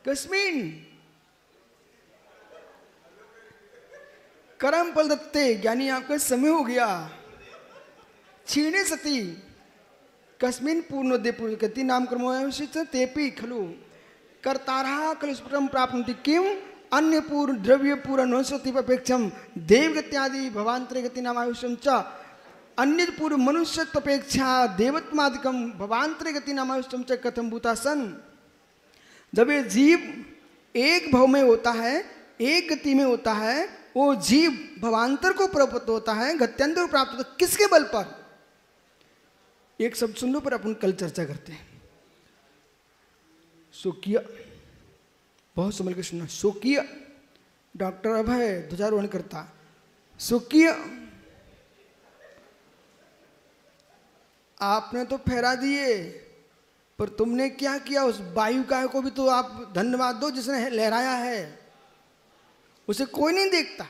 कस्मिन कर्म फल दत्ते, ज्ञानी आपका समय हो गया। क्षीणे सती कस्मिन पूर्णोदय पूर्वकति नाम कर्मोऽवशिष्ट तेपि खलु कर्तारः खलु स्फुटं प्राप्नुति किम अन्य पूर्ण द्रव्य पूर्ण अपेक्षम देवगत्यादि भवांतरे गति नाम आयुष्यम च अन्य पूर्व मनुष्यत्वपेक्षा देवत्मादिकम भवांतरे गति नाम आयुष्यम च कथम भूता सन। जब ये जीव एक भव में होता है, एक गति में होता है, वो जीव भवांतर को प्राप्त होता है, गत्यंतर प्राप्त होता है। किसके बल पर? एक शब्द सुन लो, पर अपन कल चर्चा करते हैं। स्वकीय, बहुत समझ के सुनना। स्वकीय, डॉक्टर अभय ध्वजारोहण करता। स्वकीय, आपने तो फहरा दिए, पर तुमने क्या किया? उस वायु काय को भी तो आप धन्यवाद दो जिसने लहराया है। उसे कोई नहीं देखता।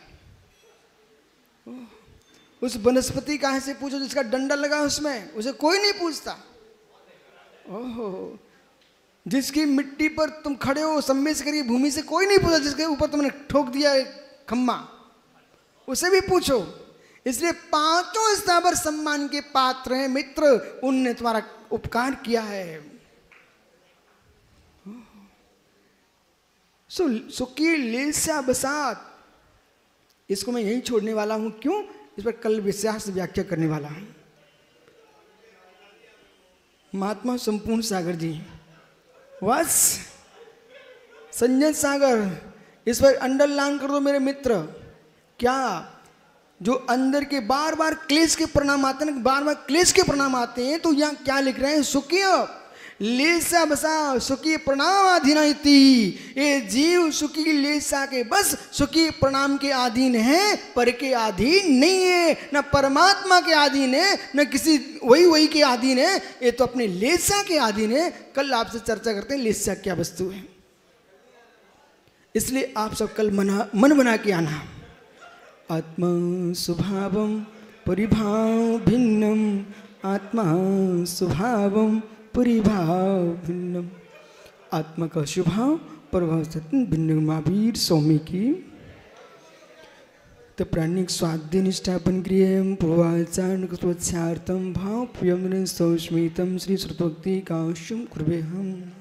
उस वनस्पति काहे से पूछो जिसका डंडा लगा उसमें, उसे कोई नहीं पूछता। ओहो, जिसकी मिट्टी पर तुम खड़े हो, सम्मेश करिए भूमि से कोई नहीं पूछा। जिसके ऊपर तुमने ठोक दिया खम्मा, उसे भी पूछो। इसलिए पांचों स्थावर सम्मान के पात्र हैं मित्र, उनने तुम्हारा उपकार किया है। सुखी लेस्या बसात, इसको मैं यहीं छोड़ने वाला हूं। क्यों? इस पर कल विस्तार से व्याख्या करने वाला हूं। महात्मा संपूर्ण सागर जी, बस संजय सागर, इस पर अंडरलाइन कर दो मेरे मित्र। क्या जो अंदर के बार बार क्लेश के परिणाम आते हैं, बार बार क्लेश के परिणाम आते हैं, तो यहाँ क्या लिख रहे हैं? सुखीय लेसा बसा सुखी प्रणामाधीन। ये जीव सुखी लेसा के बस सुखी प्रणाम के अधीन है, पर के अधीन नहीं है। न परमात्मा के अधीन है, न किसी वही के अधीन है। ये तो अपने लेसा के अधीन है। कल आपसे चर्चा करते हैं लेसा क्या वस्तु है। इसलिए आप सब कल मन बना के आना। आत्मा स्वभावम परिभाव भिन्नम, आत्मा स्वभावम परिभाव भिन्नम। आत्मा का स्वभाव प्रभाव भिन्न। महावीर स्वामी की तो प्राणिक स्वाद्य निष्ठापन क्रियम पूर्वाचारण भाव प्रियम सौस्मितम श्री श्रुतोक्ति काश्यम कुर्वे हम।